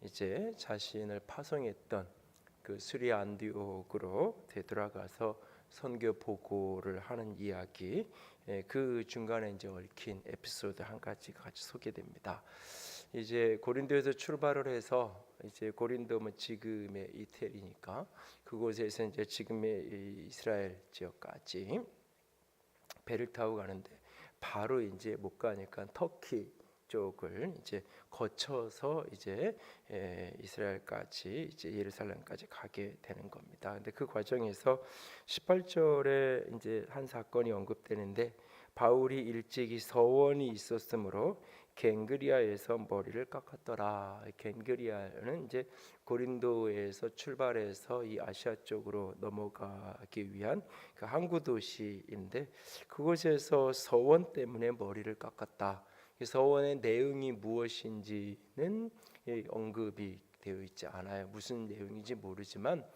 이제 자신을 파송했던 그 수리 안디옥으로 되돌아가서 선교 보고를 하는 이야기, 그 중간에 이제 얽힌 에피소드 한 가지가 같이 소개됩니다. 이제 고린도에서 출발을 해서 이제 고린도면 지금의 이태리니까 그곳에서 이제 지금의 이 이스라엘 지역까지 배를 타고 가는데 바로 이제 못 가니까 터키 쪽을 이제 거쳐서 이제 이스라엘까지 이제 예루살렘까지 가게 되는 겁니다. 근데 그 과정에서 18절에 이제 한 사건이 언급되는데 바울이 일찍이 서원이 있었으므로 겐그리아에서 머리를 깎았더라. 겐그리아는 이제 고린도에서 출발해서 이 아시아 쪽으로 넘어가기 위한 그 항구 도시인데 그곳에서 서원 때문에 머리를 깎았다. 서원의 내용이 무엇인지는 언급이 되어 있지 않아요. 무슨 내용인지 모르지만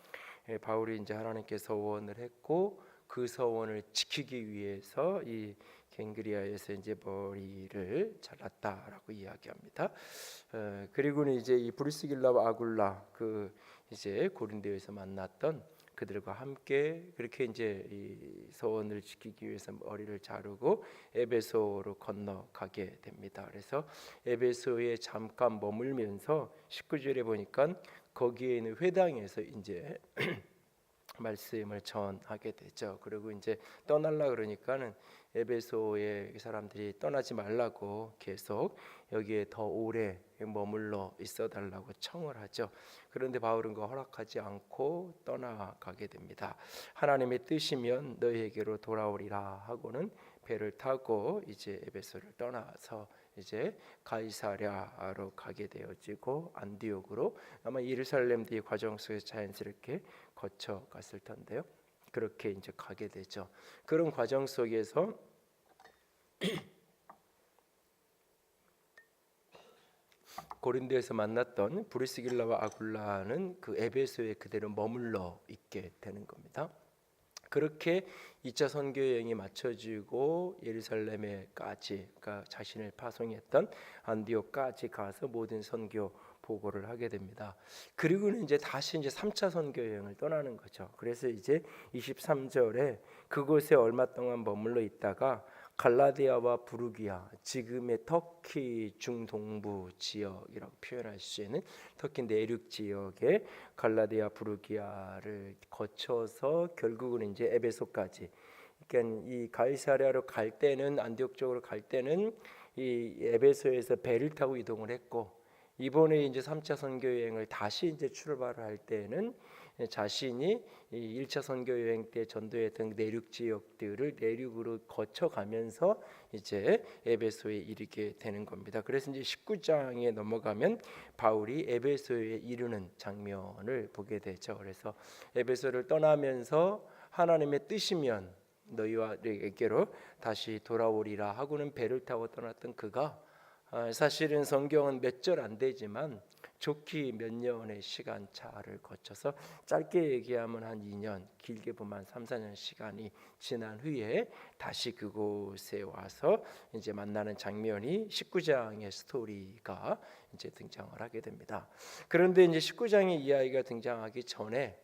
바울이 이제 하나님께 서원을 했고 그 서원을 지키기 위해서 이 겐그리아에서 이제 머리를 잘랐다라고 이야기합니다. 그리고는 이제 이 브리스길라와 아굴라 그 이제 고린도에서 만났던 그들과 함께 그렇게 이제 이 서원을 지키기 위해서 머리를 자르고 에베소로 건너가게 됩니다. 그래서 에베소에 잠깐 머물면서 19절에 보니까 거기에 있는 회당에서 이제 말씀을 전하게 되죠. 그리고 이제 떠날라 그러니까는 에베소의 사람들이 떠나지 말라고 계속 여기에 더 오래 머물러 있어 달라고 청을 하죠. 그런데 바울은 그 허락하지 않고 떠나가게 됩니다. 하나님의 뜻이면 너희에게로 돌아오리라 하고는 배를 타고 이제 에베소를 떠나서 이제 가이사랴로 가게 되어지고 안디옥으로 아마 예루살렘 뒤 과정 속에서 자연스럽게 거쳐 갔을 텐데요. 그렇게 이제 가게 되죠. 그런 과정 속에서 고린도에서 만났던 브리스길라와 아굴라는 그 에베소에 그대로 머물러 있게 되는 겁니다. 그렇게 2차 선교 여행이 마쳐지고 예루살렘에까지 그러니까 자신을 파송했던 안디옥까지 가서 모든 선교 보고를 하게 됩니다. 그리고는 이제 다시 이제 3차 선교 여행을 떠나는 거죠. 그래서 이제 23절에 그곳에 얼마 동안 머물러 있다가 갈라디아와 부르기아, 지금의 터키 중동부 지역이라고 표현할 수 있는 터키 내륙 지역의 갈라디아 부르기아를 거쳐서 결국은 이제 에베소까지. 그러니까 이 가이사랴로 갈 때는 안디옥 쪽으로 갈 때는 이 에베소에서 배를 타고 이동을 했고 이번에 이제 3차 선교 여행을 다시 이제 출발을 할 때는 자신이 이 1차 선교 여행 때 전도했던 내륙 지역들을 내륙으로 거쳐가면서 이제 에베소에 이르게 되는 겁니다. 그래서 이제 19장에 넘어가면 바울이 에베소에 이르는 장면을 보게 되죠. 그래서 에베소를 떠나면서 하나님의 뜻이면 너희와 내게로 다시 돌아오리라 하고는 배를 타고 떠났던 그가 사실은 성경은 몇 절 안 되지만 좋기 몇 년의 시간 차를 거쳐서 짧게 얘기하면 한 2년, 길게 보면 한 3, 4년 시간이 지난 후에 다시 그곳에 와서 이제 만나는 장면이 19장의 스토리가 이제 등장을 하게 됩니다. 그런데 이제 19장의 이야기가 등장하기 전에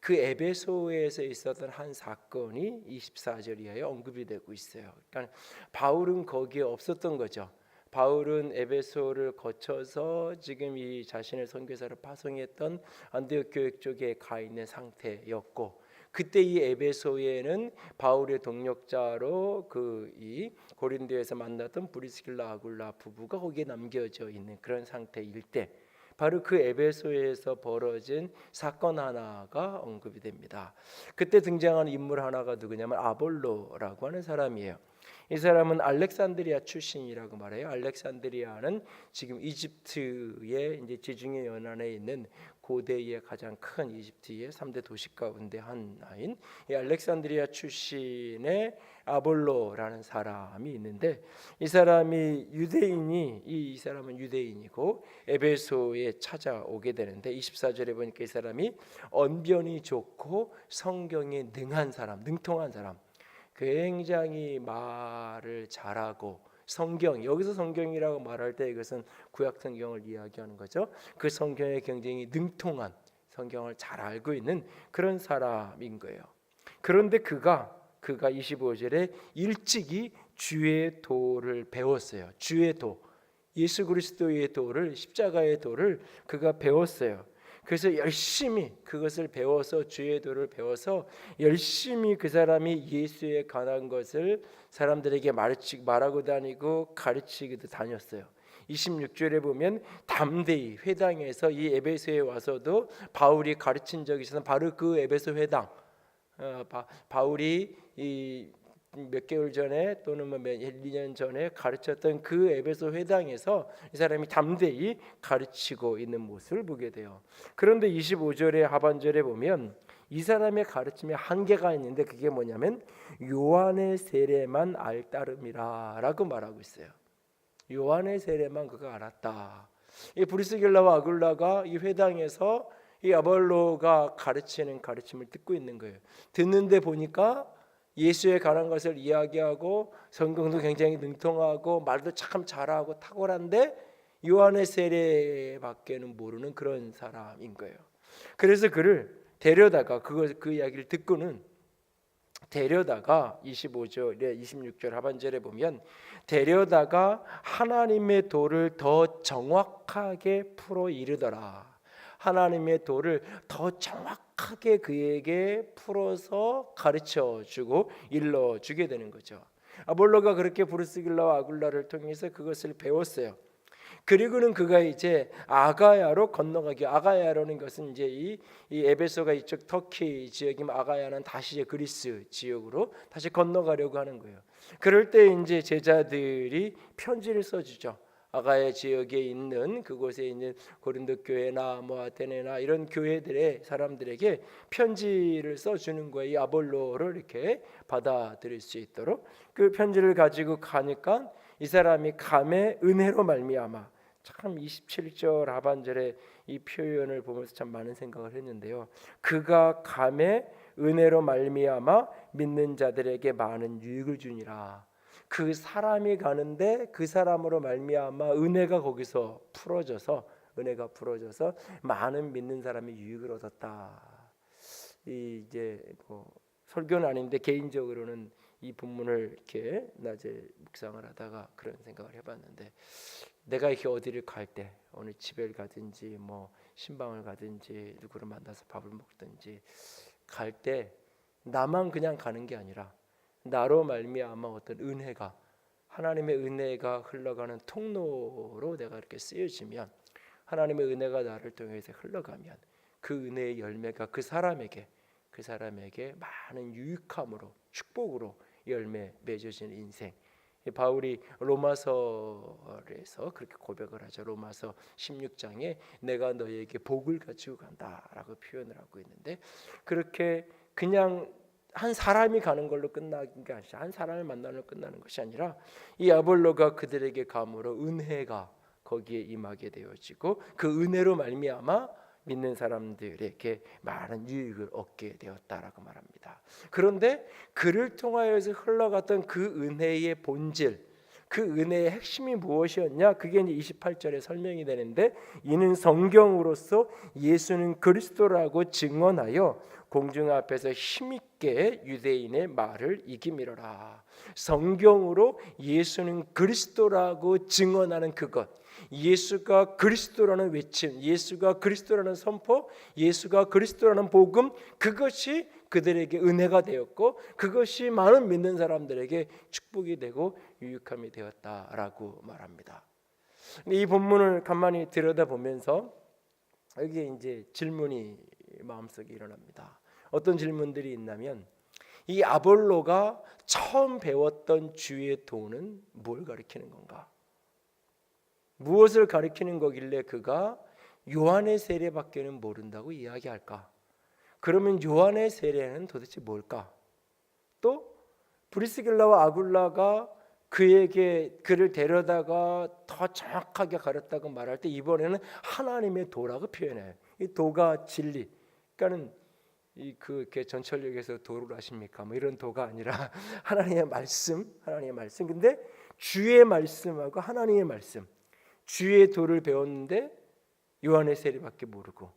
그 에베소에서 있었던 한 사건이 24절 이하에 언급이 되고 있어요. 그러니까 바울은 거기에 없었던 거죠. 바울은 에베소를 거쳐서 지금 이 자신의 선교사를 파송했던 안디옥 교회 쪽에 가 있는 상태였고 그때 이 에베소에는 바울의 동력자로 그 이 고린도에서 만났던 브리스길라 아굴라 부부가 거기에 남겨져 있는 그런 상태일 때 바로 그 에베소에서 벌어진 사건 하나가 언급이 됩니다. 그때 등장하는 인물 하나가 누구냐면 아볼로라고 하는 사람이에요. 이 사람은 알렉산드리아 출신이라고 말해요. 알렉산드리아는 지금 이집트의 이제 지중해 연안에 있는 고대의 가장 큰 이집트의 3대 도시 가운데 하나인 이 알렉산드리아 출신의 아볼로라는 사람이 있는데 이 사람이 이 사람은 유대인이고 에베소에 찾아오게 되는데 24절에 보니까 이 사람이 언변이 좋고 성경에 능한 사람, 능통한 사람, 굉장히 말을 잘하고 성경, 여기서 성경이라고 말할 때 이것은 구약 성경을 이야기하는 거죠. 그 성경에 굉장히 능통한, 성경을 잘 알고 있는 그런 사람인 거예요. 그런데 그가 25절에 일찍이 주의 도를 배웠어요. 주의 도, 예수 그리스도의 도를, 십자가의 도를 그가 배웠어요. 그래서 열심히 그것을 배워서, 주의 도를 배워서 열심히 그 사람이 예수에 관한 것을 사람들에게 말하고 다니고 가르치기도 다녔어요. 26절에 보면 담대히 회당에서, 이 에베소에 와서도 바울이 가르친 적이 있어서 바로 그 에베소 회당, 바울이 몇 개월 전에 또는 1, 2년 전에 가르쳤던 그 에베소 회당에서 이 사람이 담대히 가르치고 있는 모습을 보게 돼요. 그런데 25절의 하반절에 보면 이 사람의 가르침에 한계가 있는데, 그게 뭐냐면 요한의 세례만 알따름이라 라고 말하고 있어요. 요한의 세례만 그가 알았다. 이 브리스길라와 아굴라가 이 회당에서 이 아볼로가 가르치는 가르침을 듣고 있는 거예요. 듣는데 보니까 예수에 관한 것을 이야기하고 성경도 굉장히 능통하고 말도 참 잘하고 탁월한데 요한의 세례밖에는 모르는 그런 사람인 거예요. 그래서 그를 데려다가 그 이야기를 듣고는 데려다가 25절, 26절 하반절에 보면 데려다가 하나님의 도를 더 정확하게 풀어 이르더라. 하나님의 도를 더 정확하게 그에게 풀어서 가르쳐주고 일러주게 되는 거죠. 아볼로가 그렇게 브리스길라와 아굴라를 통해서 그것을 배웠어요. 그리고는 그가 이제 아가야로 건너가기, 아가야라는 것은 이제 이 에베소가 이쪽 터키 지역이면 아가야는 다시 그리스 지역으로 다시 건너가려고 하는 거예요. 그럴 때 이제 제자들이 편지를 써주죠. 아가야 지역에 있는, 그곳에 있는 고린도 교회나 아테네나 이런 교회들의 사람들에게 편지를 써주는 거예요. 이 아볼로를 이렇게 받아들일 수 있도록. 그 편지를 가지고 가니까 이 사람이 감의 은혜로 말미암아, 참 27절 하반절에 이 표현을 보면서 참 많은 생각을 했는데요. 그가 감의 은혜로 말미암아 믿는 자들에게 많은 유익을 주니라. 그 사람이 가는데 그 사람으로 말미암아 은혜가 거기서 풀어져서 많은 믿는 사람이 유익을 얻었다. 이제 설교는 아닌데 개인적으로는 이 본문을 이렇게 낮에 묵상을 하다가 그런 생각을 해봤는데, 내가 이렇게 어디를 갈 때, 어느 집을 가든지 신방을 가든지 누구를 만나서 밥을 먹든지 갈 때 나만 그냥 가는 게 아니라 나로 말미암아 어떤 은혜가, 하나님의 은혜가 흘러가는 통로로 내가 이렇게 쓰여지면, 하나님의 은혜가 나를 통해서 흘러가면 그 은혜의 열매가 그 사람에게 많은 유익함으로, 축복으로 열매 맺어지는 인생. 바울이 로마서에서 그렇게 고백을 하죠. 로마서 16장에 내가 너에게 복을 가지고 간다라고 표현을 하고 있는데, 그렇게 그냥 한 사람이 가는 걸로 끝나는 게 아니라, 한 사람을 만나는 걸로 끝나는 것이 아니라 이 아볼로가 그들에게 감으로 은혜가 거기에 임하게 되어지고 그 은혜로 말미암아 믿는 사람들에게 많은 유익을 얻게 되었다라고 말합니다. 그런데 그를 통하여서 흘러갔던 그 은혜의 본질, 그 은혜의 핵심이 무엇이었냐? 그게 이제 28절에 설명이 되는데, 이는 성경으로서 예수는 그리스도라고 증언하여 공중 앞에서 힘있게 유대인의 말을 이기미러라. 성경으로 예수는 그리스도라고 증언하는 그것, 예수가 그리스도라는 외침, 예수가 그리스도라는 선포, 예수가 그리스도라는 복음, 그것이 그들에게 은혜가 되었고 그것이 많은 믿는 사람들에게 축복이 되고 유익함이 되었다라고 말합니다. 이 본문을 가만히 들여다보면서 여기에 이제 질문이 마음속에 일어납니다. 어떤 질문들이 있냐면, 이 아볼로가 처음 배웠던 주의 도는 뭘 가리키는 건가? 무엇을 가리키는 거길래 그가 요한의 세례밖에는 모른다고 이야기할까? 그러면 요한의 세례는 도대체 뭘까? 또 브리스길라와 아굴라가 그를 데려다가 더 정확하게 가르쳤다고 말할 때 이번에는 하나님의 도라고 표현해요. 이 도가 진리, 그러니까는 이렇게 전철역에서 도를 아십니까? 이런 도가 아니라 하나님의 말씀. 근데 주의 말씀하고 하나님의 말씀, 주의 도를 배웠는데 요한의 세례밖에 모르고,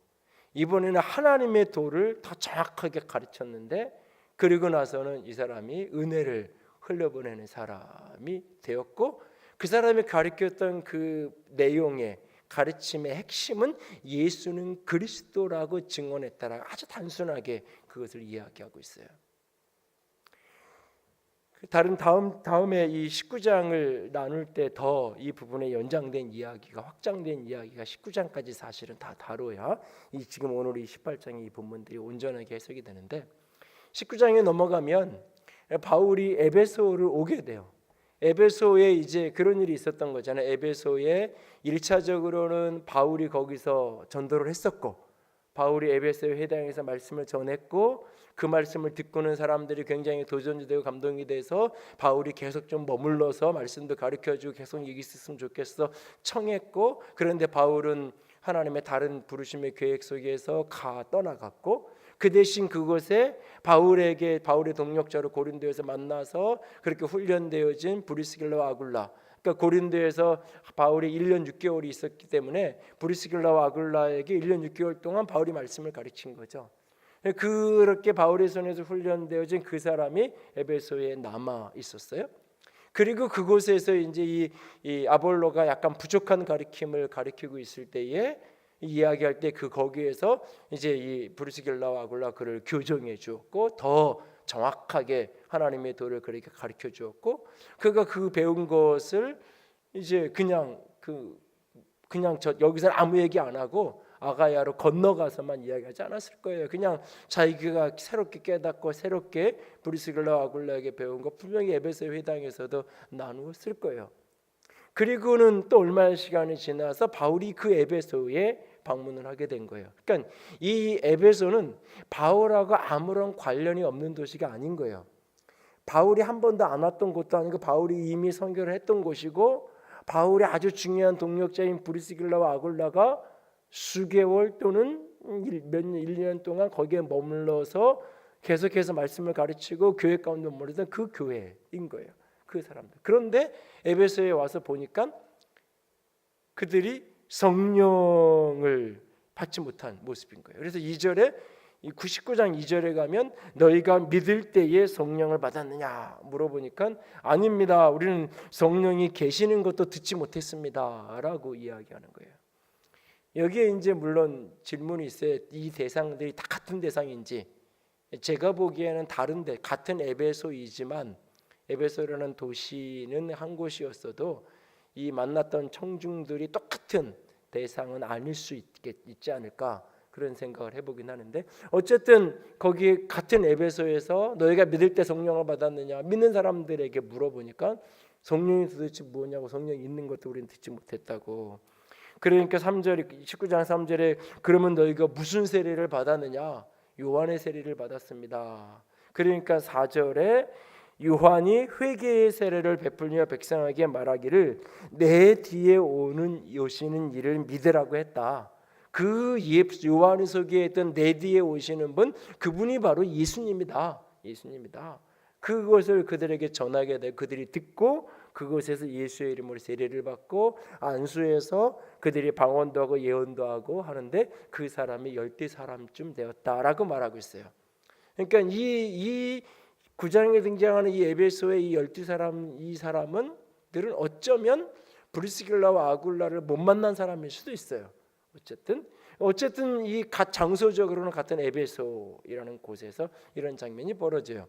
이번에는 하나님의 도를 더 정확하게 가르쳤는데, 그리고 나서는 이 사람이 은혜를 흘려보내는 사람이 되었고, 그 사람이 가르쳤던 그 내용의 가르침의 핵심은 예수는 그리스도라고 증언했다라, 아주 단순하게 그것을 이야기하고 있어요. 다음에 이 19장을 나눌 때 더 이 부분에 연장된 이야기가, 확장된 이야기가 19장까지 사실은 다 다뤄야 이 지금 오늘 이 18장의 이 본문들이 온전하게 해석이 되는데, 19장에 넘어가면 바울이 에베소를 오게 돼요. 에베소에 이제 그런 일이 있었던 거잖아요. 에베소에 1차적으로는 바울이 거기서 전도를 했었고, 바울이 에베소에 회당에서 말씀을 전했고, 그 말씀을 듣고는 사람들이 굉장히 도전되고 감동이 돼서 바울이 계속 좀 머물러서 말씀도 가르쳐주고 계속 여기 있었으면 좋겠어 청했고, 그런데 바울은 하나님의 다른 부르심의 계획 속에서 떠나갔고, 그 대신 그곳에 바울의 동역자로 고린도에서 만나서 그렇게 훈련되어진 브리스길라와 아굴라, 그러니까 고린도에서 바울이 1년 6개월이 있었기 때문에 브리스길라와 아굴라에게 1년 6개월 동안 바울이 말씀을 가르친 거죠. 그렇게 바울의 손에서 훈련되어진 그 사람이 에베소에 남아 있었어요. 그리고 그곳에서 이제 이 아볼로가 약간 부족한 가르침을 가르치고 있을 때에 이야기할 때 거기에서 이제 이 브리스길라와 아굴라 그를 교정해 주었고, 더 정확하게 하나님의 도를 그렇게 가르쳐 주었고, 그가 그 배운 것을 이제 그냥 여기서 아무 얘기 안 하고 아가야로 건너가서만 이야기하지 않았을 거예요. 그냥 자기가 새롭게 깨닫고 새롭게 브리스길라와 아굴라에게 배운 거 분명히 에베소 회당에서도 나누었을 거예요. 그리고는 또 얼마의 시간이 지나서 바울이 그 에베소에 방문을 하게 된 거예요. 그러니까 이 에베소는 바울하고 아무런 관련이 없는 도시가 아닌 거예요. 바울이 한 번도 안 왔던 곳도 아니고, 바울이 이미 선교를 했던 곳이고, 바울의 아주 중요한 동역자인 브리스길라와 아굴라가 수개월 또는 1년 동안 거기에 머물러서 계속해서 말씀을 가르치고 교회 가운데 머물렀던 그 교회인 거예요. 그 사람들. 그런데 에베소에 와서 보니까 그들이 성령을 받지 못한 모습인 거예요. 그래서 2절에 99장 2절에 가면 너희가 믿을 때에 성령을 받았느냐 물어보니까 아닙니다, 우리는 성령이 계시는 것도 듣지 못했습니다 라고 이야기하는 거예요. 여기에 이제 물론 질문이 있어요. 이 대상들이 다 같은 대상인지. 제가 보기에는 다른데 같은 에베소이지만, 에베소라는 도시는 한 곳이었어도 이 만났던 청중들이 똑같은 대상은 아닐 수 있지 않을까, 그런 생각을 해보긴 하는데, 어쨌든 거기 같은 에베소에서 너희가 믿을 때 성령을 받았느냐 믿는 사람들에게 물어보니까 성령이 도대체 뭐냐고, 성령이 있는 것도 우리는 듣지 못했다고. 그러니까 19장 3절에 그러면 너희가 무슨 세례를 받았느냐, 요한의 세례를 받았습니다. 그러니까 4절에 요한이 회개의 세례를 베풀며 백성에게 말하기를 내 뒤에 오시는 이를 믿으라고 했다. 그 요한이 소개했던 내 뒤에 오시는 분, 그분이 바로 예수님이다. 그것을 그들에게 전하게 돼 그들이 듣고 그곳에서 예수의 이름으로 세례를 받고 안수해서 그들이 방언도 하고 예언도 하고 하는데 그 사람이 10대 사람쯤 되었다라고 말하고 있어요. 그러니까 이 9장에 등장하는 이 에베소의 이 12사람, 이 사람들은 어쩌면 브리스길라와 아굴라를 못 만난 사람일 수도 있어요. 어쨌든 이 장소적으로는 같은 에베소이라는 곳에서 이런 장면이 벌어져요.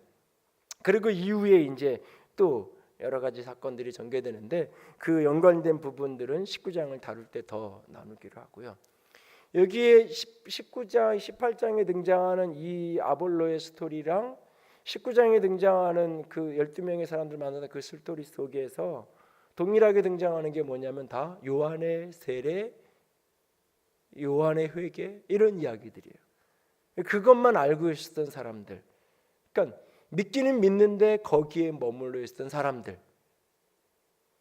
그리고 이후에 이제 또 여러 가지 사건들이 전개되는데, 그 연관된 부분들은 19장을 다룰 때 더 나누기로 하고요. 여기에 19장, 18장에 등장하는 이 아볼로의 스토리랑 19장에 등장하는 그 12명의 사람들 만나는 그 스토리 속에서 동일하게 등장하는 게 뭐냐면 다 요한의 세례, 요한의 회개, 이런 이야기들이에요. 그것만 알고 있었던 사람들, 그러니까 믿기는 믿는데 거기에 머물러 있었던 사람들.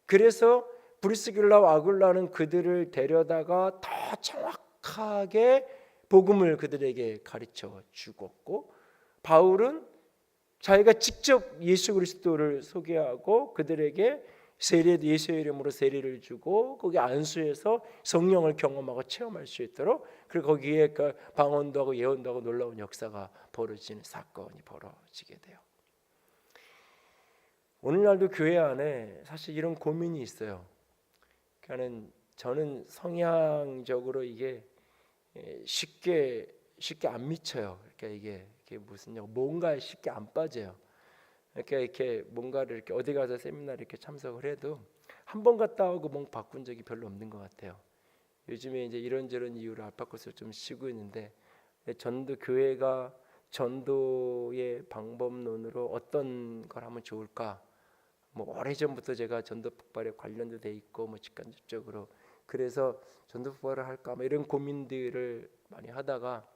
그래서 브리스길라와 아굴라는 그들을 데려다가 더 정확하게 복음을 그들에게 가르쳐 주었고, 바울은 자기가 직접 예수 그리스도를 소개하고 그들에게 세례도 예수의 이름으로 세례를 주고 거기 안수해서 성령을 경험하고 체험할 수 있도록, 그리고 거기에 그 방언도 하고 예언도 하고 놀라운 역사가 벌어지는 사건이 벌어지게 돼요. 오늘날도 교회 안에 사실 이런 고민이 있어요. 그러니까 저는 성향적으로 이게 쉽게 안 미쳐요. 그러니까 이게 무슨요? 뭔가에 쉽게 안 빠져요. 그러니까 이렇게 뭔가를 이렇게 어디 가서 세미나 이렇게 참석을 해도 한 번 갔다 오고 뭔 바꾼 적이 별로 없는 것 같아요. 요즘에 이제 이런저런 이유로 알파코스를 좀 쉬고 있는데, 전도 교회가 전도의 방법론으로 어떤 걸 하면 좋을까? 뭐 오래전부터 제가 전도 폭발에 관련도 돼 있고 뭐 직간접적으로 그래서 전도 폭발을 할까 뭐 이런 고민들을 많이 하다가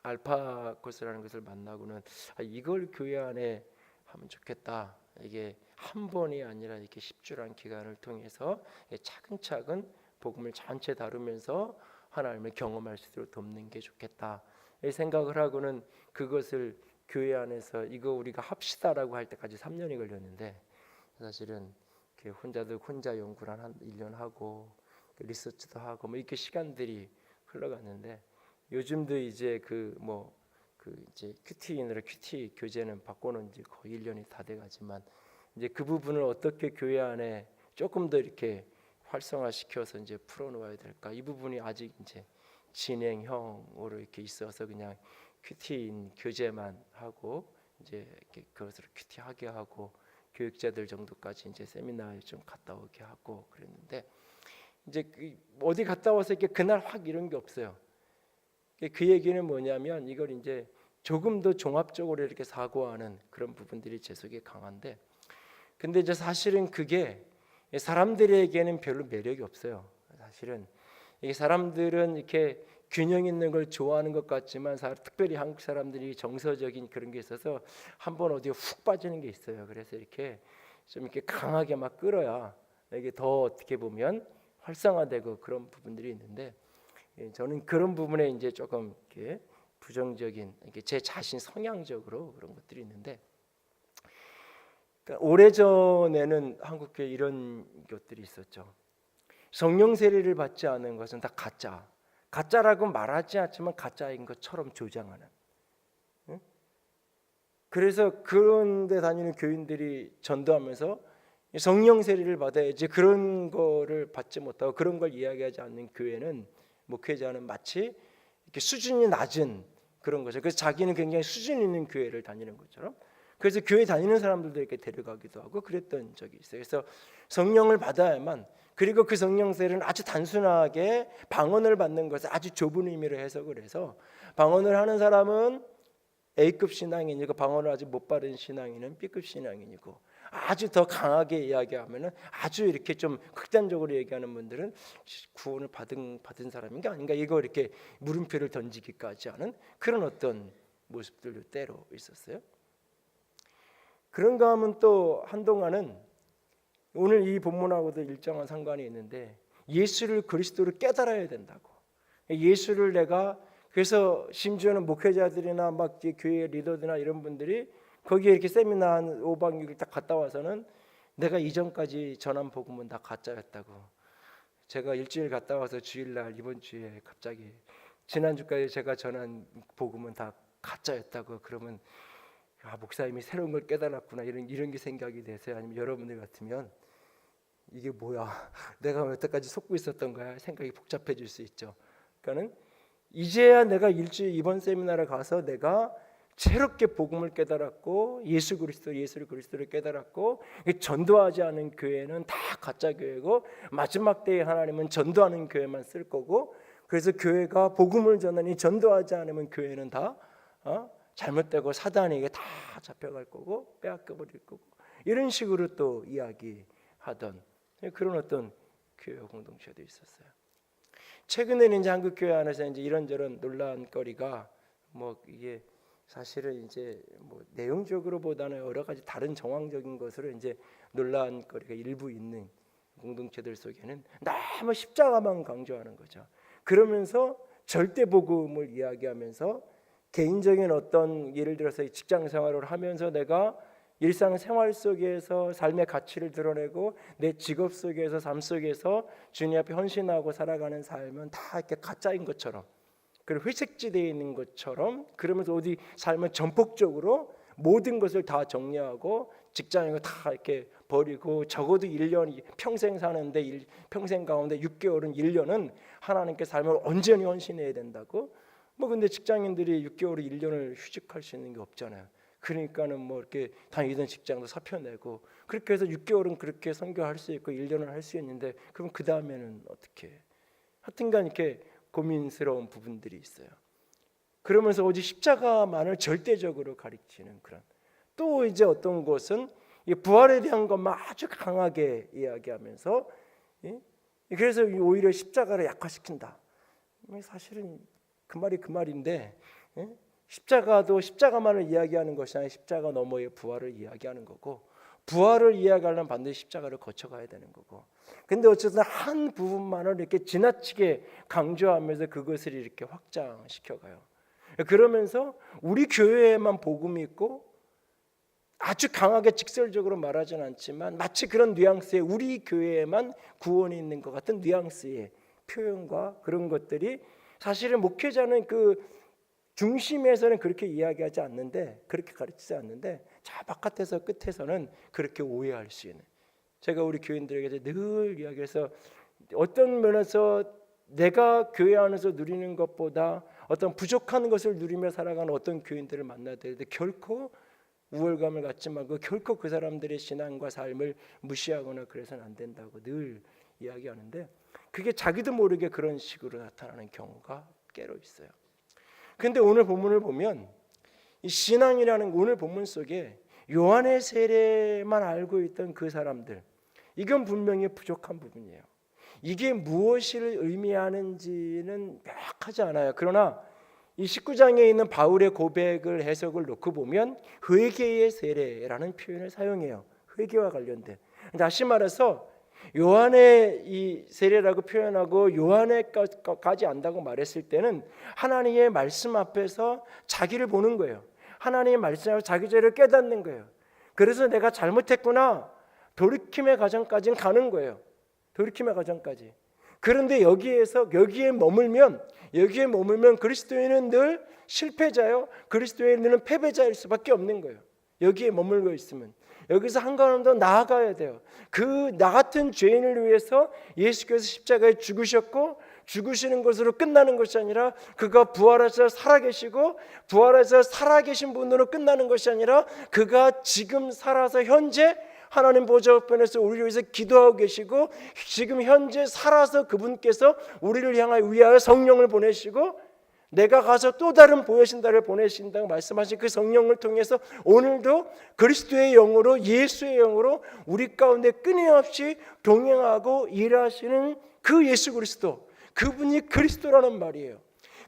알파코스라는 것을 만나고는 이걸 교회 안에 하면 좋겠다. 이게 한 번이 아니라 이렇게 10주란 기간을 통해서 차근차근 복음을 전체 다루면서 하나님을 경험할 수 있도록 돕는 게 좋겠다. 이 생각을 하고는 그것을 교회 안에서 이거 우리가 합시다라고 할 때까지 3년이 걸렸는데, 사실은 혼자 연구를 한 1년 하고 리서치도 하고 뭐 이렇게 시간들이 흘러갔는데, 요즘도 이제 이제 큐티인으로 큐티 교재는 바꿔놓은 지 거의 1년이 다 돼가지만 이제 그 부분을 어떻게 교회 안에 조금 더 이렇게 활성화시켜서 이제 풀어놓아야 될까, 이 부분이 아직 이제 진행형으로 이렇게 있어서 그냥 큐티인 교재만 하고 이제 이렇게 그것을 큐티하게 하고 교육자들 정도까지 이제 세미나에 좀 갔다 오게 하고 그랬는데, 이제 어디 갔다 와서 이렇게 그날 확 이런 게 없어요. 그 얘기는 뭐냐면 이걸 이제 조금 더 종합적으로 이렇게 사고하는 그런 부분들이 제 속에 강한데, 근데 이제 사실은 그게 사람들에게는 별로 매력이 없어요. 사실은 이게 사람들은 이렇게 균형 있는 걸 좋아하는 것 같지만 특별히 한국 사람들이 정서적인 그런 게 있어서 한번 어디에 훅 빠지는 게 있어요. 그래서 이렇게 좀 이렇게 강하게 막 끌어야 이게 더 어떻게 보면 활성화되고 그런 부분들이 있는데, 저는 그런 부분에 이제 조금 이렇게 부정적인 이렇게 제 자신 성향적으로 그런 것들이 있는데, 그러니까 오래전에는 한국교회 이런 것들이 있었죠. 성령 세례를 받지 않은 것은 다 가짜라고 말하지 않지만 가짜인 것처럼 조장하는. 그래서 그런데 다니는 교인들이 전도하면서 성령 세례를 받아야지 그런 거를 받지 못하고 그런 걸 이야기하지 않는 교회는, 목회자는 마치 이렇게 수준이 낮은 그런 거죠. 그래서 자기는 굉장히 수준 있는 교회를 다니는 것처럼, 그래서 교회 다니는 사람들도 이렇게 데려가기도 하고 그랬던 적이 있어요. 그래서 성령을 받아야만, 그리고 그 성령 세례는 아주 단순하게 방언을 받는 것을 아주 좁은 의미로 해석을 해서 방언을 하는 사람은 A급 신앙인이고 방언을 아직 못 받은 신앙인은 B급 신앙인이고, 아주 더 강하게 이야기하면은 아주 이렇게 좀 극단적으로 얘기하는 분들은 구원을 받은 사람인가 아닌가, 이거 이렇게 물음표를 던지기까지 하는 그런 어떤 모습들도 때로 있었어요. 그런가 하면 또 한동안은 오늘 이 본문하고도 일정한 상관이 있는데, 예수를 그리스도로 깨달아야 된다고. 예수를 내가, 그래서 심지어는 목회자들이나 막 교회 리더들이나 이런 분들이 거기에 이렇게 세미나 한 5박 6일 딱 갔다 와서는 내가 이전까지 전한 복음은 다 가짜였다고. 제가 일주일 갔다 와서 주일날 이번 주에 갑자기 지난주까지 제가 전한 복음은 다 가짜였다고. 그러면 목사님이 새로운 걸 깨달았구나, 이런 게 생각이 돼서요. 아니면 여러분들 같으면 이게 뭐야, 내가 여태까지 속고 있었던 거야, 생각이 복잡해질 수 있죠. 그러니까는 이제야 내가 이번 세미나를 가서 내가 새롭게 복음을 깨달았고 예수를 그리스도를 깨달았고, 전도하지 않은 교회는 다 가짜 교회고 마지막 때에 하나님은 전도하는 교회만 쓸 거고, 그래서 교회가 복음을 전하니 전도하지 않으면 교회는 다 잘못되고 사단에게 다 잡혀갈 거고 빼앗겨 버릴 거고, 이런 식으로 또 이야기하던 그런 어떤 교회 공동체도 있었어요. 최근에는 이제 한국 교회 안에서 이제 이런저런 논란거리가 이게 사실은 이제 내용적으로보다는 여러 가지 다른 정황적인 것으로 이제 논란거리가 일부 있는 공동체들 속에는 너무 십자가만 강조하는 거죠. 그러면서 절대 복음을 이야기하면서 개인적인 어떤, 예를 들어서 직장 생활을 하면서 내가 일상생활 속에서 삶의 가치를 드러내고 내 직업 속에서 삶 속에서 주님 앞에 헌신하고 살아가는 삶은 다 이렇게 가짜인 것처럼, 그리고 회색지대에 있는 것처럼, 그러면서 어디 삶은 전폭적으로 모든 것을 다 정리하고 직장을 다 이렇게 버리고 적어도 1년, 평생 사는데 평생 가운데 6개월은 1년은 하나님께 삶을 온전히 헌신해야 된다고. 근데 직장인들이 6개월, 1년을 휴직할 수 있는 게 없잖아요. 그러니까는 이렇게 다니던 직장도 사표내고, 그렇게 해서 6개월은 그렇게 선교할 수 있고 1년을 할 수 있는데, 그럼 그 다음에는 어떻게 해? 하여튼간 이렇게 고민스러운 부분들이 있어요. 그러면서 오직 십자가만을 절대적으로 가리키는 그런, 또 이제 어떤 곳은 부활에 대한 것만 아주 강하게 이야기하면서, 그래서 오히려 십자가를 약화시킨다. 사실은 그 말이 그 말인데, 십자가도 십자가만을 이야기하는 것이 아니라 십자가 너머의 부활을 이야기하는 거고, 부활을 이야기하려면 반드시 십자가를 거쳐가야 되는 거고. 근데 어쨌든 한 부분만을 이렇게 지나치게 강조하면서 그것을 이렇게 확장시켜가요. 그러면서 우리 교회에만 복음이 있고, 아주 강하게 직설적으로 말하진 않지만 마치 그런 뉘앙스의 우리 교회에만 구원이 있는 것 같은 뉘앙스의 표현과 그런 것들이, 사실은 목회자는 그 중심에서는 그렇게 이야기하지 않는데, 그렇게 가르치지 않는데, 저 바깥에서 끝에서는 그렇게 오해할 수 있는, 제가 우리 교인들에게 늘 이야기해서, 어떤 면에서 내가 교회 안에서 누리는 것보다 어떤 부족한 것을 누리며 살아가는 어떤 교인들을 만나야 되는데, 결코 우월감을 갖지 말고 결코 그 사람들의 신앙과 삶을 무시하거나 그래서는 안 된다고 늘 이야기하는데, 그게 자기도 모르게 그런 식으로 나타나는 경우가 깨로 있어요. 근데 오늘 본문을 보면 이 신앙이라는, 오늘 본문 속에 요한의 세례만 알고 있던 그 사람들, 이건 분명히 부족한 부분이에요. 이게 무엇을 의미하는지는 명확하지 않아요. 그러나 이 19장에 있는 바울의 고백을 해석을 놓고 보면 회개의 세례라는 표현을 사용해요. 회개와 관련된. 다시 말해서 요한의 이 세례라고 표현하고 요한의까지 안다고 말했을 때는 하나님의 말씀 앞에서 자기를 보는 거예요. 하나님의 말씀 앞에서 자기 죄를 깨닫는 거예요. 그래서 내가 잘못했구나, 돌이킴의 과정까지는 가는 거예요. 돌이킴의 과정까지. 그런데 여기에 머물면 그리스도인은 늘 실패자요, 그리스도인은 패배자일 수밖에 없는 거예요. 여기에 머물고 있으면 여기서 한 걸음 더 나아가야 돼요. 그 나 같은 죄인을 위해서 예수께서 십자가에 죽으셨고, 죽으시는 것으로 끝나는 것이 아니라 그가 부활해서 살아계시고, 부활해서 살아계신 분으로 끝나는 것이 아니라 그가 지금 살아서 현재 하나님 보좌 우편에서 우리를 위해서 기도하고 계시고, 지금 현재 살아서 그분께서 우리를 위하여 성령을 보내시고, 내가 가서 또 다른 보혜신다를 보내신다고 말씀하신 그 성령을 통해서 오늘도 그리스도의 영으로, 예수의 영으로 우리 가운데 끊임없이 동행하고 일하시는 그 예수 그리스도, 그분이 그리스도라는 말이에요.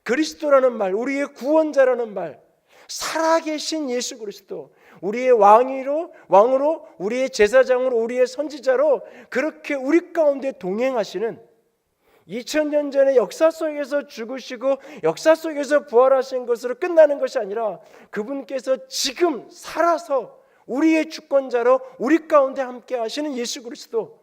그리스도라는 말, 우리의 구원자라는 말, 살아계신 예수 그리스도, 우리의 왕으로 우리의 제사장으로, 우리의 선지자로 그렇게 우리 가운데 동행하시는, 2000년 전에 역사 속에서 죽으시고 역사 속에서 부활하신 것으로 끝나는 것이 아니라 그분께서 지금 살아서 우리의 주권자로 우리 가운데 함께 하시는 예수 그리스도,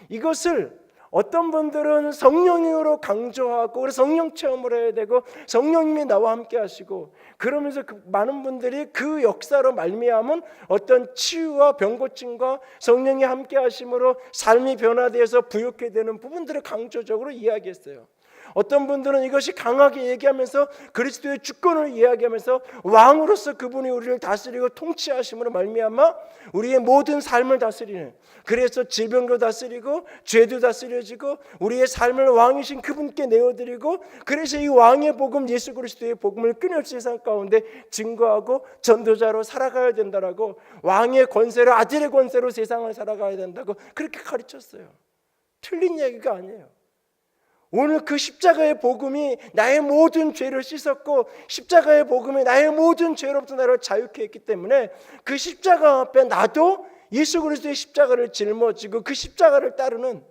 이것을 어떤 분들은 성령으로 강조하고 그래서 성령 체험을 해야 되고 성령님이 나와 함께 하시고, 그러면서 많은 분들이 그 역사로 말미암은 어떤 치유와 병고침과 성령이 함께 하심으로 삶이 변화되어서 부욕해 되는 부분들을 강조적으로 이야기했어요. 어떤 분들은 이것이 강하게 얘기하면서 그리스도의 주권을 이야기하면서 왕으로서 그분이 우리를 다스리고 통치하심으로 말미암아 우리의 모든 삶을 다스리는, 그래서 질병도 다스리고 죄도 다스려지고 우리의 삶을 왕이신 그분께 내어드리고, 그래서 이 왕의 복음, 예수 그리스도의 복음을 끊임없이 세상 가운데 증거하고 전도자로 살아가야 된다라고, 왕의 권세로, 아들의 권세로 세상을 살아가야 된다고 그렇게 가르쳤어요. 틀린 얘기가 아니에요. 오늘 그 십자가의 복음이 나의 모든 죄를 씻었고, 십자가의 복음이 나의 모든 죄로부터 나를 자유케 했기 때문에 그 십자가 앞에 나도 예수 그리스도의 십자가를 짊어지고 그 십자가를 따르는,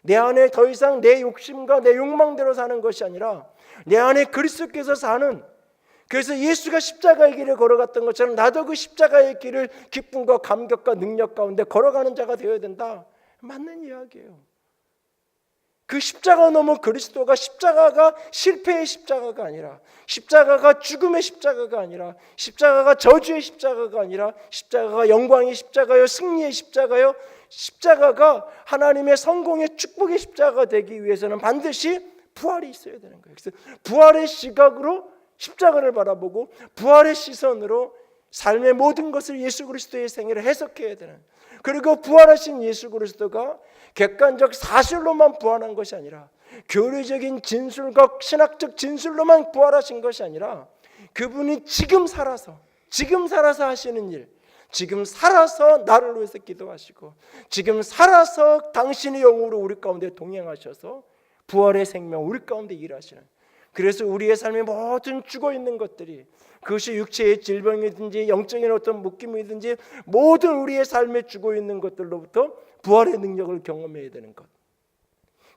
내 안에 더 이상 내 욕심과 내 욕망대로 사는 것이 아니라 내 안에 그리스도께서 사는 그래서 예수가 십자가의 길을 걸어갔던 것처럼 나도 그 십자가의 길을 기쁨과 감격과 능력 가운데 걸어가는 자가 되어야 된다. 맞는 이야기예요. 그 십자가 넘어 그리스도가 십자가가 실패의 십자가가 아니라, 십자가가 죽음의 십자가가 아니라, 십자가가 저주의 십자가가 아니라, 십자가가 영광의 십자가요, 승리의 십자가요, 십자가가 하나님의 성공의 축복의 십자가가 되기 위해서는 반드시 부활이 있어야 되는 거예요. 그래서 부활의 시각으로 십자가를 바라보고 부활의 시선으로 삶의 모든 것을 예수 그리스도의 생애를 해석해야 되는, 그리고 부활하신 예수 그리스도가 객관적 사실로만 부활한 것이 아니라 교리적인 진술과 신학적 진술로만 부활하신 것이 아니라 그분이 지금 살아서 하시는 일, 지금 살아서 나를 위해서 기도하시고 지금 살아서 당신의 영으로 우리 가운데 동행하셔서 부활의 생명 우리 가운데 일하시는, 그래서 우리의 삶의 모든 죽어있는 것들이, 그것이 육체의 질병이든지 영적인 어떤 묶임이든지 모든 우리의 삶에 죽어있는 것들로부터 부활의 능력을 경험해야 되는 것,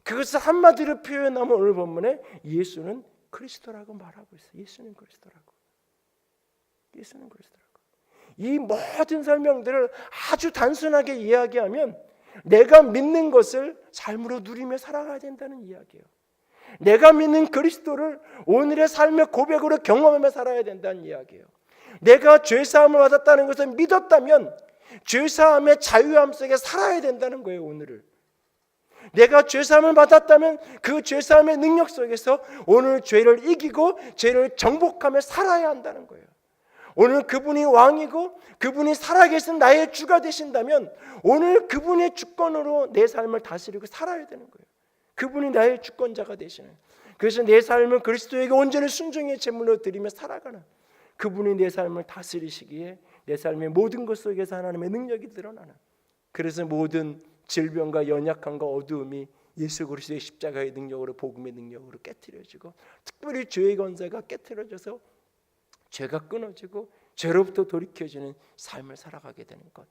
그것을 한마디로 표현하면 오늘 본문에 예수는 그리스도라고 말하고 있어요. 예수는 그리스도라고. 이 모든 설명들을 아주 단순하게 이야기하면 내가 믿는 것을 삶으로 누리며 살아가야 된다는 이야기예요. 내가 믿는 그리스도를 오늘의 삶의 고백으로 경험하며 살아야 된다는 이야기예요. 내가 죄사함을 받았다는 것을 믿었다면 죄사함의 자유함 속에 살아야 된다는 거예요. 오늘을 내가 죄사함을 받았다면 그 죄사함의 능력 속에서 오늘 죄를 이기고 죄를 정복하며 살아야 한다는 거예요. 오늘 그분이 왕이고 그분이 살아계신 나의 주가 되신다면 오늘 그분의 주권으로 내 삶을 다스리고 살아야 되는 거예요. 그분이 나의 주권자가 되시는, 그래서 내 삶을 그리스도에게 온전히 순종의 제물로 드리며 살아가는, 그분이 내 삶을 다스리시기에 내 삶의 모든 것 속에서 하나님의 능력이 드러나는, 그래서 모든 질병과 연약함과 어두움이 예수 그리스도의 십자가의 능력으로, 복음의 능력으로 깨트려지고, 특별히 죄의 권세가 깨트려져서 죄가 끊어지고 죄로부터 돌이켜지는 삶을 살아가게 되는 것,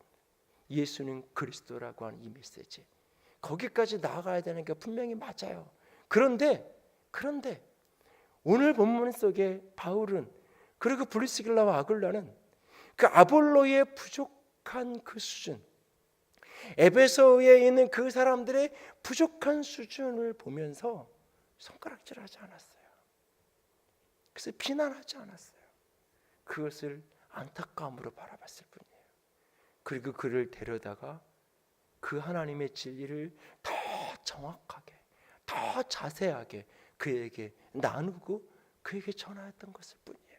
예수는 그리스도라고 하는 이 메시지, 거기까지 나아가야 되는 게 분명히 맞아요. 그런데 오늘 본문 속에 바울은, 그리고 브리스길라와 아굴라는 그 아볼로의 부족한 그 수준, 에베소에 있는 그 사람들의 부족한 수준을 보면서 손가락질하지 않았어요. 그래서 비난하지 않았어요. 그것을 안타까움으로 바라봤을 뿐이에요. 그리고 그를 데려다가 그 하나님의 진리를 더 정확하게, 더 자세하게 그에게 나누고 그에게 전하였던 것일 뿐이에요.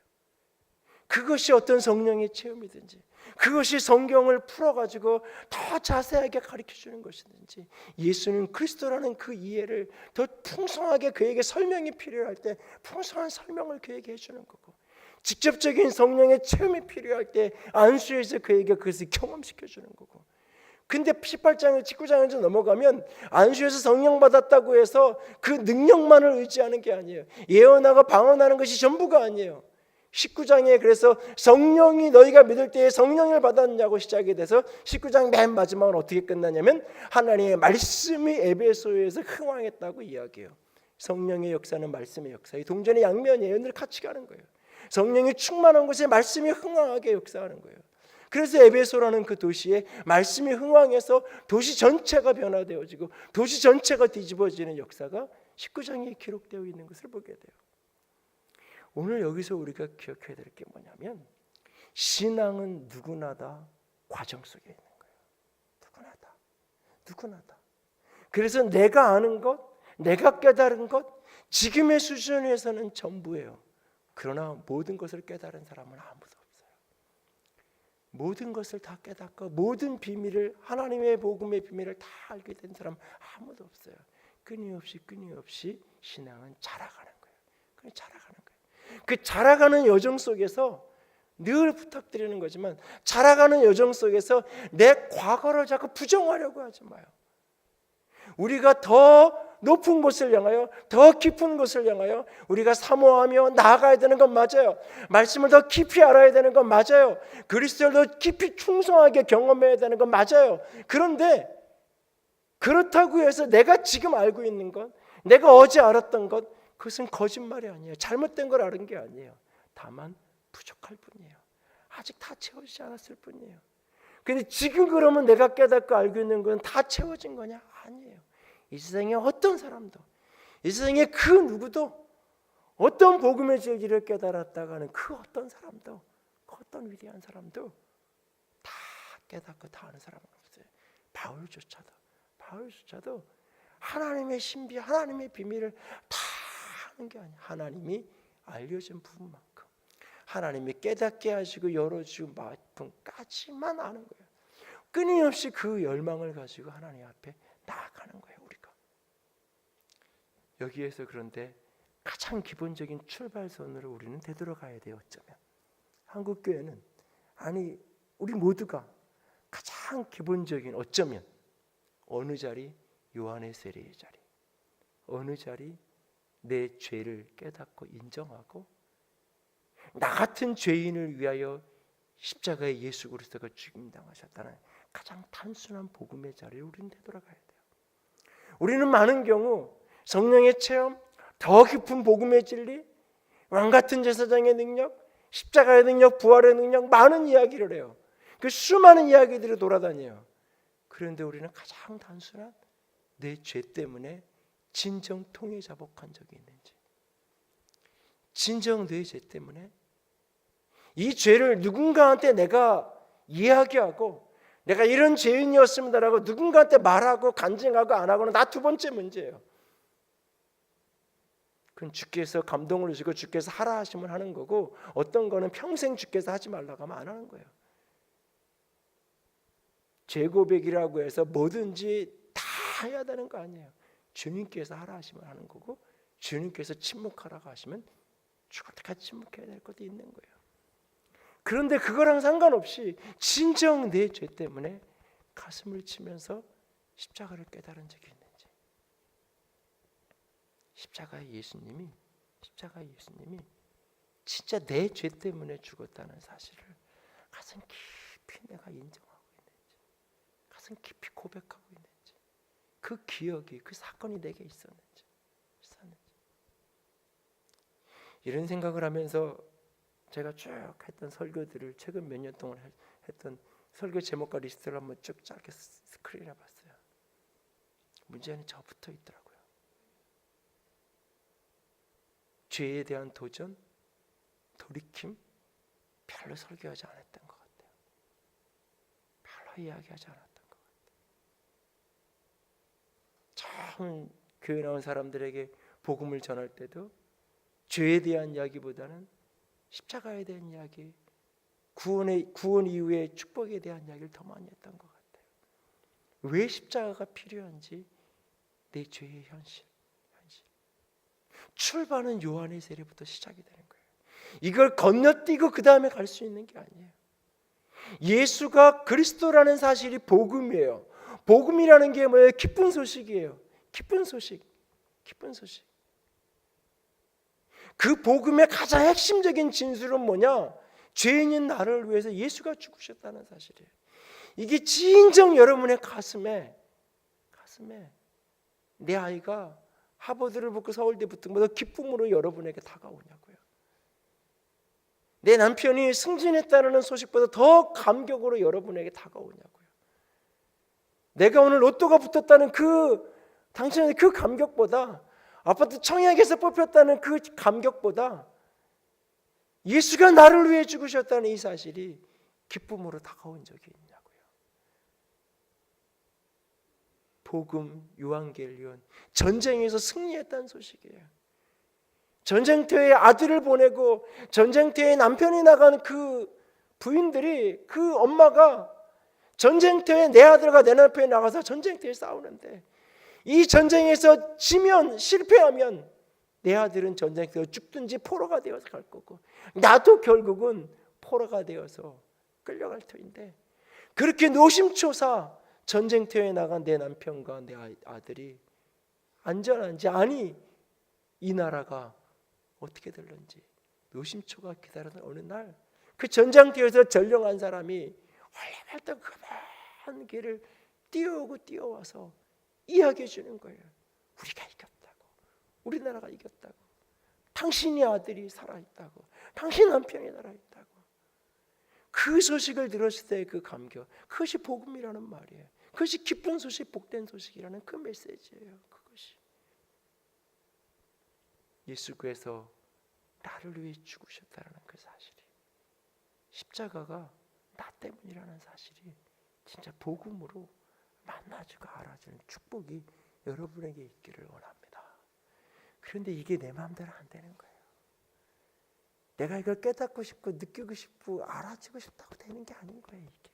그것이 어떤 성령의 체험이든지, 그것이 성경을 풀어가지고 더 자세하게 가르쳐주는 것이든지, 예수는 그리스도라는 그 이해를 더 풍성하게, 그에게 설명이 필요할 때 풍성한 설명을 그에게 해주는 거고, 직접적인 성령의 체험이 필요할 때 안수에서 그에게 그것을 경험시켜주는 거고, 근데 18장을 19장을 넘어가면 안수에서 성령 받았다고 해서 그 능력만을 의지하는 게 아니에요. 예언하고 방언하는 것이 전부가 아니에요. 19장에 그래서 성령이 너희가 믿을 때에 성령을 받았냐고 시작이 돼서 19장 맨 마지막은 어떻게 끝나냐면 하나님의 말씀이 에베소에서 흥왕했다고 이야기해요. 성령의 역사는 말씀의 역사, 이 동전의 양면이에요. 늘 같이 가는 거예요. 성령이 충만한 곳에 말씀이 흥왕하게 역사하는 거예요. 그래서 에베소라는 그 도시에 말씀이 흥왕해서 도시 전체가 변화되어지고 도시 전체가 뒤집어지는 역사가 19장에 기록되어 있는 것을 보게 돼요. 오늘 여기서 우리가 기억해야 될 게 뭐냐면, 신앙은 누구나 다 과정 속에 있는 거예요. 누구나 다. 그래서 내가 아는 것, 내가 깨달은 것, 지금의 수준에서는 전부예요. 그러나 모든 것을 깨달은 사람은 아무도 없어요. 모든 것을 다 깨닫고 모든 비밀을, 하나님의 복음의 비밀을 다 알게 된 사람 아무도 없어요. 끊임없이 신앙은 자라가는 거예요. 그 자라가는 여정 속에서 늘 부탁드리는 거지만, 자라가는 여정 속에서 내 과거를 자꾸 부정하려고 하지 마요. 우리가 더 높은 곳을 향하여, 더 깊은 곳을 향하여 우리가 사모하며 나아가야 되는 건 맞아요. 말씀을 더 깊이 알아야 되는 건 맞아요. 그리스도를 더 깊이 충성하게 경험해야 되는 건 맞아요. 그런데 그렇다고 해서 내가 지금 알고 있는 것, 내가 어제 알았던 것, 그것은 거짓말이 아니에요. 잘못된 걸 아는 게 아니에요. 다만 부족할 뿐이에요. 아직 다 채워지지 않았을 뿐이에요. 근데 지금 그러면 내가 깨닫고 알고 있는 건 다 채워진 거냐? 아니에요. 이 세상에 어떤 사람도, 이 세상에 그 누구도, 어떤 복음의 진리를 깨달았다가는 그 어떤 사람도, 그 어떤 위대한 사람도 다 깨닫고 다 아는 사람은 없어요. 바울조차도 하나님의 신비, 하나님의 비밀을 다 아는 게 아니에요. 하나님이 알려준 부분만큼, 하나님이 깨닫게 하시고 열어주고 만큼까지만 아는 거예요. 끊임없이 그 열망을 가지고 하나님 앞에 나아가는 거예요. 우리가 여기에서 그런데 가장 기본적인 출발선으로 우리는 되돌아가야 돼요. 어쩌면 한국교회는, 아니 우리 모두가 가장 기본적인, 어쩌면 어느 자리? 요한의 세례의 자리. 어느 자리? 내 죄를 깨닫고 인정하고 나 같은 죄인을 위하여 십자가에 예수 그리스도가 죽임당하셨다는 가장 단순한 복음의 자리에 우리는 되돌아가야 돼요. 우리는 많은 경우 성령의 체험, 더 깊은 복음의 진리, 왕같은 제사장의 능력, 십자가의 능력, 부활의 능력, 많은 이야기를 해요. 그 수많은 이야기들이 돌아다녀요. 그런데 우리는 가장 단순한 내 죄 때문에 진정 통해 자복한 적이 있는지, 진정 내 죄 때문에 이 죄를 누군가한테 내가 이야기하고 내가 이런 죄인이었습니다라고 누군가한테 말하고 간증하고 안 하고는 나 두 번째 문제예요. 그건 주께서 감동을 주시고 주께서 하라 하시면 하는 거고, 어떤 거는 평생 주께서 하지 말라고 하면 안 하는 거예요. 죄 고백이라고 해서 뭐든지 다 해야 되는 거 아니에요. 주님께서 하라 하시면 하는 거고, 주님께서 침묵하라고 하시면 죽을 때까지 침묵해야 될 것도 있는 거예요. 그런데 그거랑 상관없이 진정 내 죄 때문에 가슴을 치면서 십자가를 깨달은 적이 있는지, 십자가의 예수님이 진짜 내 죄 때문에 죽었다는 사실을 가슴 깊이 내가 인정하고 있는지, 가슴 깊이 고백하고 있는지, 그 기억이, 그 사건이 내게 있었는지. 이런 생각을 하면서 제가 쭉 했던 설교들을, 최근 몇 년 동안 했던 설교 제목과 리스트를 한번 쭉 짧게 스크린에 봤어요. 문제는 저 붙어 있더라고요. 죄에 대한 도전, 돌이킴, 별로 설교하지 않았던 것 같아요. 별로 이야기하지 않았던 것 같아요. 처음 교회 나온 사람들에게 복음을 전할 때도 죄에 대한 이야기보다는 십자가에 대한 이야기, 구원 이후의 축복에 대한 이야기를 더 많이 했던 것 같아요. 왜 십자가가 필요한지, 내 죄의 현실. 출발은 요한의 세례부터 시작이 되는 거예요. 이걸 건너뛰고 그 다음에 갈 수 있는 게 아니에요. 예수가 그리스도라는 사실이 복음이에요. 복음이라는 게 뭐예요? 기쁜 소식이에요. 기쁜 소식. 그 복음의 가장 핵심적인 진술은 뭐냐? 죄인인 나를 위해서 예수가 죽으셨다는 사실이에요. 이게 진정 여러분의 가슴에 내 아이가 하버드를 붙고 서울대 붙은 것보다 기쁨으로 여러분에게 다가오냐고요. 내 남편이 승진했다는 소식보다 더 감격으로 여러분에게 다가오냐고요. 내가 오늘 로또가 붙었다는 당신의 그 감격보다, 아파트 청약에서 뽑혔다는 그 감격보다 예수가 나를 위해 죽으셨다는 이 사실이 기쁨으로 다가온 적이 있냐고요. 복음, 유앙겔리온, 전쟁에서 승리했다는 소식이에요. 전쟁터에 아들을 보내고 전쟁터에 남편이 나간 그 부인들이, 그 엄마가 전쟁터에 내 아들과 내 남편이 나가서 전쟁터에 싸우는데, 이 전쟁에서 지면, 실패하면 내 아들은 전쟁터에 죽든지 포로가 되어서 갈 거고, 나도 결국은 포로가 되어서 끌려갈 터인데, 그렇게 노심초사 전쟁터에 나간 내 남편과 내 아들이 안전한지, 아니 이 나라가 어떻게 될런지 노심초가 기다리는 어느 날, 그 전장터에서 전령한 사람이 헐레벌떡 그 길을 뛰어와서 이야기해 주는 거예요. 우리가 이겼다고, 우리나라가 이겼다고, 당신의 아들이 살아있다고, 당신 남편이 살아있다고. 그 소식을 들었을 때 그 감격, 그것이 복음이라는 말이에요. 그것이 기쁜 소식, 복된 소식이라는 그 메시지예요. 그것이 예수께서 나를 위해 죽으셨다는 그 사실이, 십자가가 나 때문이라는 사실이 진짜 복음으로 만나지고 알아지는 축복이 여러분에게 있기를 원합니다. 그런데 이게 내 마음대로 안 되는 거예요. 내가 이걸 깨닫고 싶고 느끼고 싶고 알아지고 싶다고 되는 게 아닌 거예요. 이게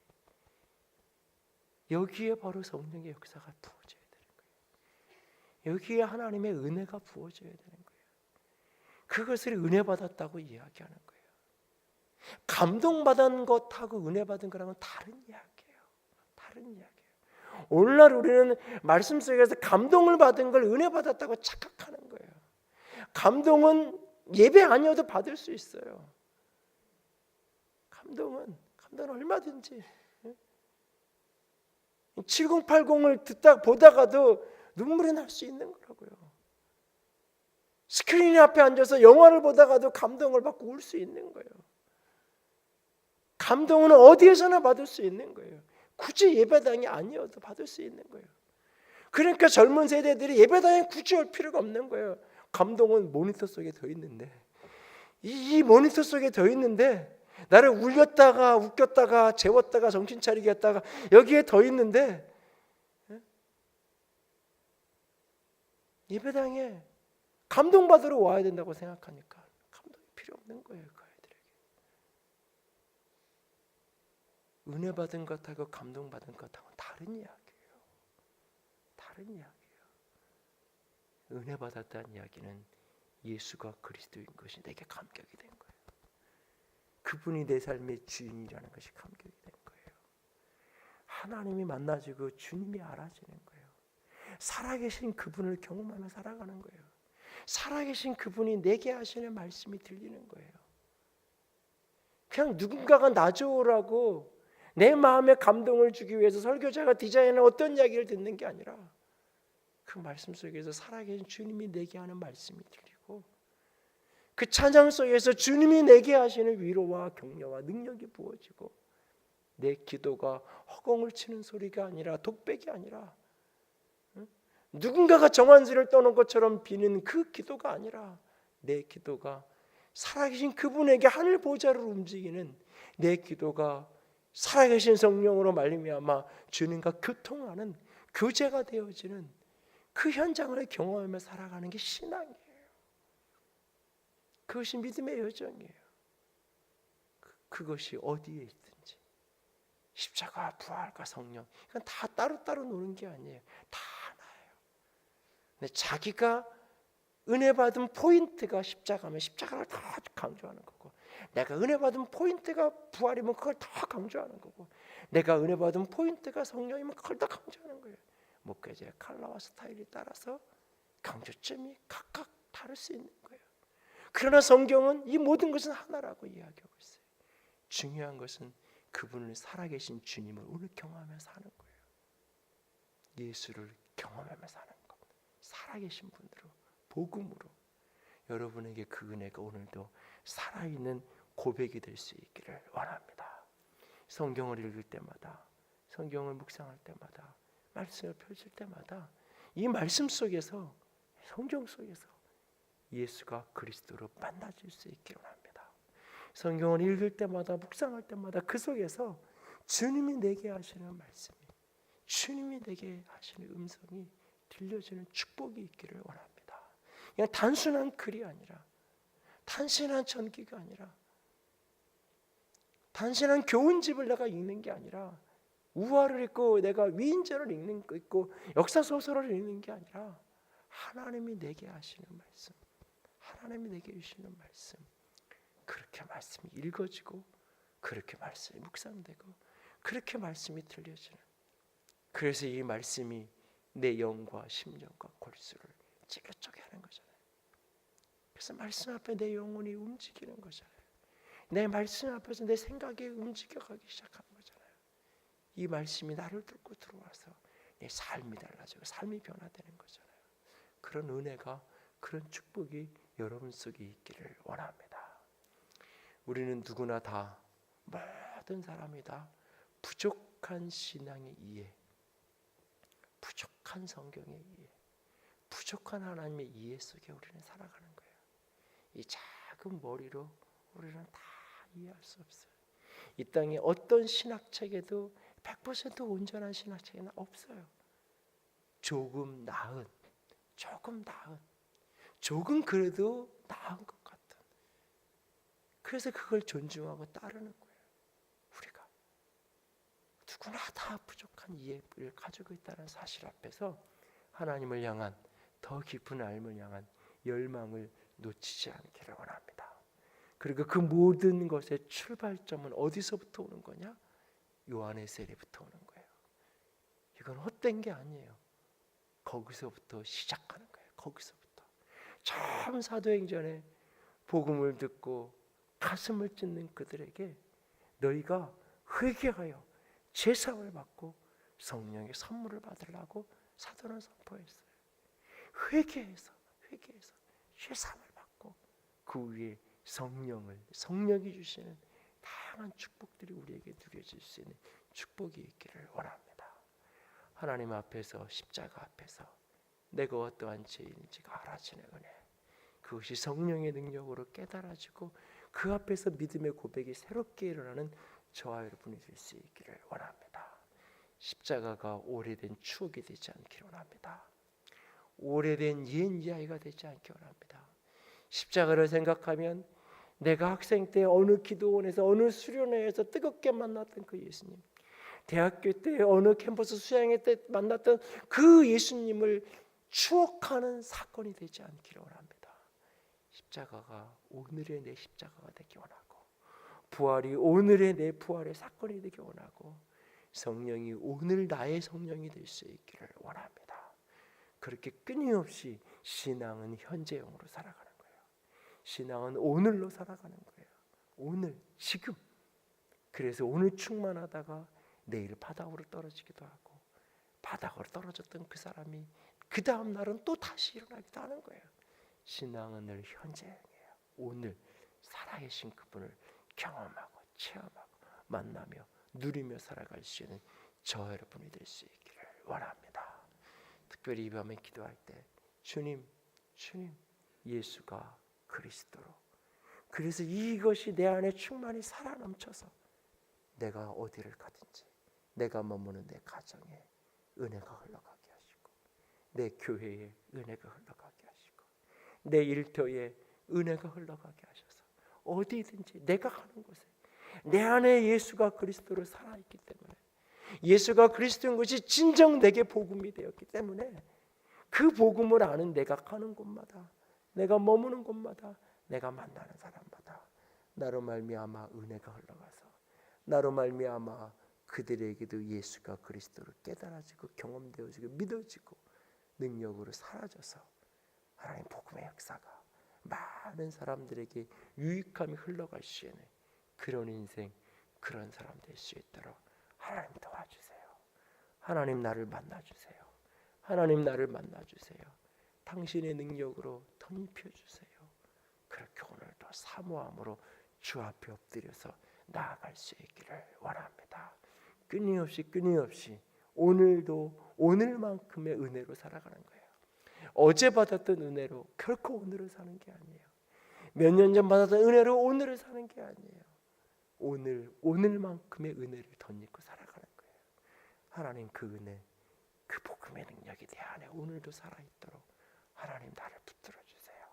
여기에 바로 성령의 역사가 부어져야 되는 거예요. 여기에 하나님의 은혜가 부어져야 되는 거예요. 그것을 은혜 받았다고 이야기하는 거예요. 감동받은 것하고 은혜 받은 거랑은 다른 이야기예요. 다른 이야기예요. 오늘날 우리는 말씀 속에서 감동을 받은 걸 은혜 받았다고 착각하는 거예요. 감동은 예배 아니어도 받을 수 있어요. 감동은 얼마든지 7080을 듣다 보다가도 눈물이 날 수 있는 거라고요. 스크린 앞에 앉아서 영화를 보다가도 감동을 받고 울 수 있는 거예요. 감동은 어디에서나 받을 수 있는 거예요. 굳이 예배당이 아니어도 받을 수 있는 거예요. 그러니까 젊은 세대들이 예배당에 굳이 올 필요가 없는 거예요. 감동은 모니터 속에 더 있는데, 이 모니터 속에 더 있는데 나를 울렸다가 웃겼다가 재웠다가 정신 차리게 했다가 여기에 더 있는데, 예배당에 감동받으러 와야 된다고 생각하니까 감동이 필요 없는 거예요. 그 아이들에게 은혜 받은 것하고 감동받은 것하고는 다른 이야기예요. 다른 이야기예요. 은혜 받았다는 이야기는 예수가 그리스도인 것이 내게 감격이 된 거예요. 그분이 내 삶의 주인이라는 것이 감격이 된 거예요. 하나님이 만나지고 주님이 알아지는 거예요. 살아계신 그분을 경험하며 살아가는 거예요. 살아계신 그분이 내게 하시는 말씀이 들리는 거예요. 그냥 누군가가 놔줘라고 내 마음에 감동을 주기 위해서 설교자가 디자인한 어떤 이야기를 듣는 게 아니라 그 말씀 속에서 살아계신 주님이 내게 하는 말씀이 들리고, 그 찬양 속에서 주님이 내게 하시는 위로와 격려와 능력이 부어지고, 내 기도가 허공을 치는 소리가 아니라, 독백이 아니라, 누군가가 정한수를 떠는 것처럼 비는 그 기도가 아니라, 내 기도가 살아계신 그분에게 하늘 보좌를 움직이는 내 기도가 살아계신 성령으로 말미암아 주님과 교통하는, 교제가 되어지는 그 현장을 경험하며 살아가는 게 신앙이에요. 그것이 믿음의 여정이에요. 그것이 어디에 있든지, 십자가, 부활과 성령, 이건 다 따로따로 노는 게 아니에요. 다 하나예요. 근데 자기가 은혜 받은 포인트가 십자가면 십자가를 더 강조하는 거고, 내가 은혜 받은 포인트가 부활이면 그걸 더 강조하는 거고, 내가 은혜 받은 포인트가 성령이면 그걸 더 강조하는 거예요. 목회자의 컬러와 스타일에 따라서 강조점이 각각 다를 수 있는 거예요. 그러나 성경은 이 모든 것은 하나라고 이야기하고 있어요. 중요한 것은 그분을 살아계신 주님을 오늘 경험하며 사는 거예요. 예수를 경험하며 사는 것, 살아계신 분으로, 복음으로 여러분에게 그 은혜가 오늘도 살아있는 고백이 될 수 있기를 원합니다. 성경을 읽을 때마다, 성경을 묵상할 때마다, 말씀을 펼칠 때마다 이 말씀 속에서, 성경 속에서 예수가 그리스도로 만나질 수 있기를 원합니다. 성경을 읽을 때마다, 묵상할 때마다 그 속에서 주님이 내게 하시는 말씀이, 주님이 내게 하시는 음성이 들려지는 축복이 있기를 원합니다. 그냥 단순한 글이 아니라, 단순한 전기가 아니라, 단순한 교훈집을 내가 읽는 게 아니라, 우화를 읽고 내가 위인전을 읽는 거 있고 역사 소설을 읽는 게 아니라, 하나님이 내게 하시는 말씀, 하나님이 내게 주시는 말씀, 그렇게 말씀이 읽어지고, 그렇게 말씀이 묵상되고, 그렇게 말씀이 들려지는, 그래서 이 말씀이 내 영과 심령과 골수를 찔러쪼개 하는 거잖아요. 그래서 말씀 앞에 내 영혼이 움직이는 거잖아요. 내 말씀 앞에서 내 생각이 움직여가기 시작하는 거잖아요. 이 말씀이 나를 뚫고 들어와서 내 삶이 달라지고 삶이 변화되는 거잖아요. 그런 은혜가, 그런 축복이 여러분 속에 있기를 원합니다. 우리는 누구나 다, 모든 사람이 다 부족한 신앙의 이해, 부족한 성경의 이해, 부족한 하나님의 이해 속에 우리는 살아가는 거예요. 이 작은 머리로 우리는 다 이해할 수 없어요. 이 땅에 어떤 신학책에도 100% 온전한 신학책은 없어요. 조금 나은, 조금 그래도 나은 것 같은. 그래서 그걸 존중하고 따르는 거예요. 우리가 누구나 다 부족한 이해를 가지고 있다는 사실 앞에서 하나님을 향한 더 깊은 알을 향한 열망을 놓치지 않기를 원합니다. 그리고 그 모든 것의 출발점은 어디서부터 오는 거냐? 요한의 세례부터 오는 거예요. 이건 헛된 게 아니에요. 거기서부터 시작하는 거예요. 거기서부터. 처음 사도행전에 복음을 듣고 가슴을 찢는 그들에게 너희가 회개하여 제사를 받고 성령의 선물을 받으려고 사도는 선포했어요. 회개해서 제사를 받고 그 위에 성령이 주시는 다양한 축복들이 우리에게 누려질 수 있는 축복이 있기를 원합니다. 하나님 앞에서, 십자가 앞에서 내가 어떠한 죄인인지가 알아지는 은혜, 그것이 성령의 능력으로 깨달아지고 그 앞에서 믿음의 고백이 새롭게 일어나는 저와 여러분이 될 수 있기를 원합니다. 십자가가 오래된 추억이 되지 않기를 원합니다. 오래된 옛 이야기가 되지 않기를 원합니다. 십자가를 생각하면 내가 학생 때 어느 기도원에서 어느 수련회에서 뜨겁게 만났던 그 예수님, 대학교 때 어느 캠퍼스 수양회 때 만났던 그 예수님을 추억하는 사건이 되지 않기를 원합니다. 십자가가 오늘의 내 십자가가 되기 원하고, 부활이 오늘의 내 부활의 사건이 되기 원하고, 성령이 오늘 나의 성령이 될 수 있기를 원합니다. 그렇게 끊임없이 신앙은 현재형으로 살아가는 거예요. 신앙은 오늘로 살아가는 거예요. 오늘, 지금. 그래서 오늘 충만하다가 내일 바닥으로 떨어지기도 하고, 바닥으로 떨어졌던 그 사람이 그 다음 날은 또 다시 일어나기도 하는 거예요. 신앙은 늘 현재형이에요. 오늘 살아계신 그분을 경험하고 체험하고 만나며 누리며 살아갈 수 있는 저 여러분이 될 수 있기를 원합니다. 특별히 이 밤에 기도할 때 주님 예수가 그리스도로, 그래서 이것이 내 안에 충만히 살아 넘쳐서 내가 어디를 가든지 내가 머무는 내 가정에 은혜가 흘러가게 하시고, 내 교회에 은혜가 흘러가게 하시고, 내 일터에 은혜가 흘러가게 하셔서 어디든지 내가 가는 곳에 내 안에 예수가 그리스도로 살아있기 때문에, 예수가 그리스도인 것이 진정 내게 복음이 되었기 때문에 그 복음을 아는 내가 가는 곳마다, 내가 머무는 곳마다, 내가 만나는 사람마다 나로 말미암아 은혜가 흘러가서 나로 말미암아 그들에게도 예수가 그리스도로 깨달아지고 경험되어지고 믿어지고 능력으로 사라져서 하나님 복음의 역사가 많은 사람들에게 유익함이 흘러갈 수 있는 그런 인생, 그런 사람 될 수 있도록 하나님 도와주세요. 하나님 나를 만나주세요. 하나님 나를 만나주세요. 당신의 능력으로 덧입혀주세요. 그렇게 오늘도 사모함으로 주 앞에 엎드려서 나아갈 수 있기를 원합니다. 끊임없이 오늘도 오늘만큼의 은혜로 살아가는 거예요. 어제 받았던 은혜로 결코 오늘을 사는 게 아니에요. 몇 년 전 받았던 은혜로 오늘을 사는 게 아니에요. 오늘만큼의 은혜를 덧입고 살아가는 거예요. 하나님 그 은혜, 그 복음의 능력이 내 안에 오늘도 살아있도록 하나님 나를 붙들어 주세요.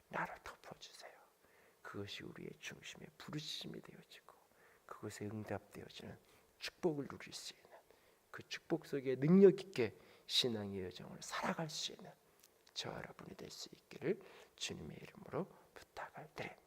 나를 덮어주세요. 그것이 우리의 중심의 부르짖음이 되어지고 그것에 응답되어지는 축복을 누릴 수 있는, 그 축복 속에 능력 있게 신앙의 여정을 살아갈 수 있는 저 여러분이 될 수 있기를 주님의 이름으로 부탁을 드립니다.